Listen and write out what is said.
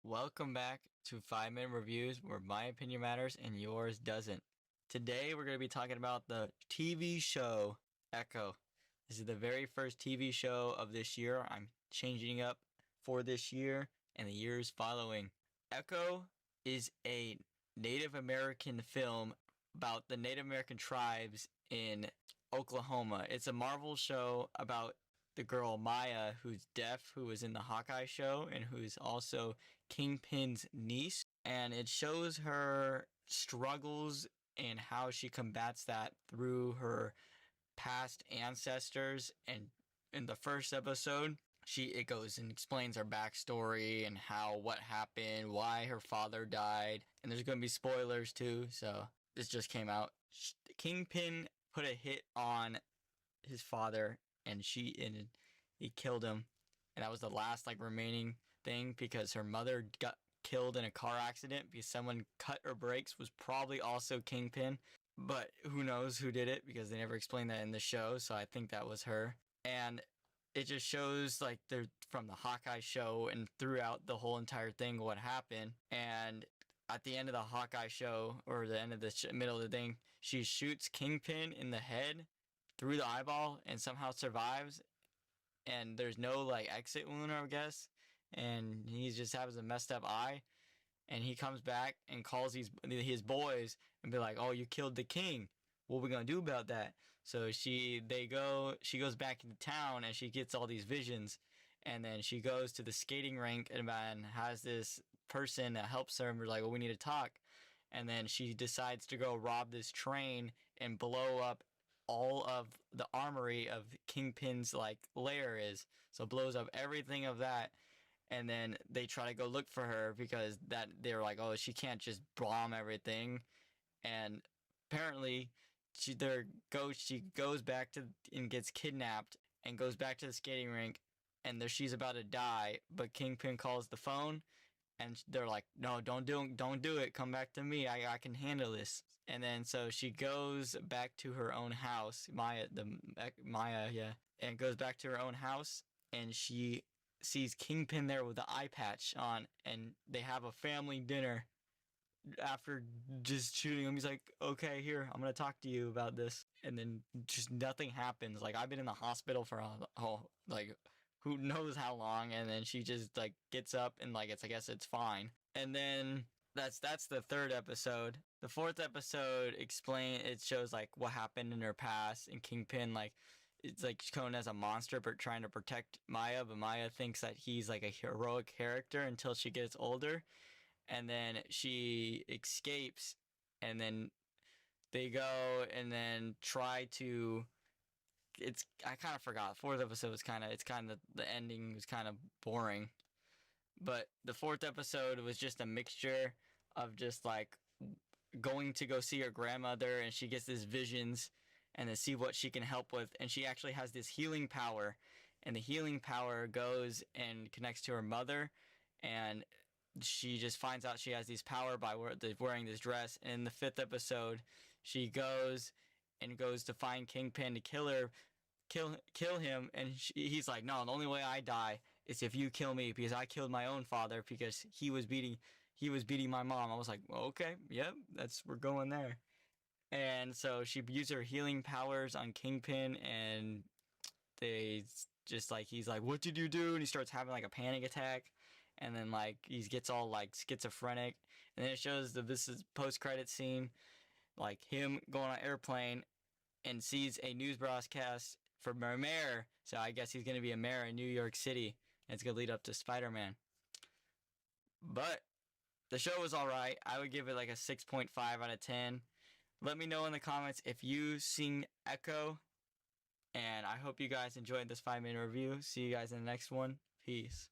Welcome back to 5 Minute Reviews, where my opinion matters and yours doesn't. Today we're going to be talking about the TV show Echo. This is the very first TV show of this year. I'm changing up for this year and the years following. Echo is a Native American film about the Native American tribes in Oklahoma. It's a Marvel show about the girl Maya, who's deaf, who was in the Hawkeye show and who's also Kingpin's niece. And it shows her struggles and how she combats that through her past ancestors. And in the first episode, it goes and explains her backstory and what happened, why her father died. And there's going to be spoilers too, so this just came out. Kingpin put a hit on his father, and he killed him, and that was the last remaining thing, because her mother got killed in a car accident because someone cut her brakes. Was probably also Kingpin, but who knows who did it, because they never explained that in the show, so I think that was her. And it just shows they're from the Hawkeye show and throughout the whole entire thing what happened. And at the end of the Hawkeye show, or the end of the middle of the thing, she shoots Kingpin in the head through the eyeball and somehow survives, and there's no exit wound, I guess, and he just has a messed up eye. And he comes back and calls his boys and be like, "Oh, you killed the king. What are we gonna do about that?" So she goes back into town, and she gets all these visions. And then she goes to the skating rink and has this person that helps her, and we're like, "Well, we need to talk." And then she decides to go rob this train and blow up all of the armory of Kingpin's lair is. So blows up everything of that. And then they try to go look for her, because they're like, "Oh, she can't just bomb everything." And apparently she goes back to and gets kidnapped and goes back to the skating rink, and she's about to die, but Kingpin calls the phone, and they're like, "No, don't do it. Come back to me. I can handle this." And then so she goes back to her own house, Maya, yeah, and goes back to her own house, and she sees Kingpin there with the eye patch on, and they have a family dinner after just shooting him. He's like, "Okay, here, I'm gonna talk to you about this," and then just nothing happens. I've been in the hospital for who knows how long, and then she just gets up and I guess it's fine. And then that's the third episode. The fourth episode it shows what happened in her past, and Kingpin it's shown as a monster but trying to protect Maya, but Maya thinks that he's a heroic character until she gets older. And then she escapes, and then they go and then try to I kind of forgot. Fourth episode was the ending was kind of boring. But the fourth episode was just a mixture of just going to go see her grandmother, and she gets these visions and to see what she can help with. And she actually has this healing power, and the healing power goes and connects to her mother, and she just finds out she has this power by wearing this dress. And in the fifth episode, she goes to find Kingpin to kill him, and he's like, "No, the only way I die is if you kill me, because I killed my own father because he was beating my mom." I was like, "Well, okay, yep, we're going there." And so she used her healing powers on Kingpin, and they just he's like, "What did you do?" And he starts having a panic attack, and then he gets all schizophrenic. And then it shows this is post-credit scene, him going on an airplane and sees a news broadcast for mayor. So I guess he's going to be a mayor in New York City, and it's going to lead up to Spider-Man. But the show was alright. I would give it a 6.5 out of 10. Let me know in the comments if you've seen Echo, and I hope you guys enjoyed this 5-minute review. See you guys in the next one. Peace.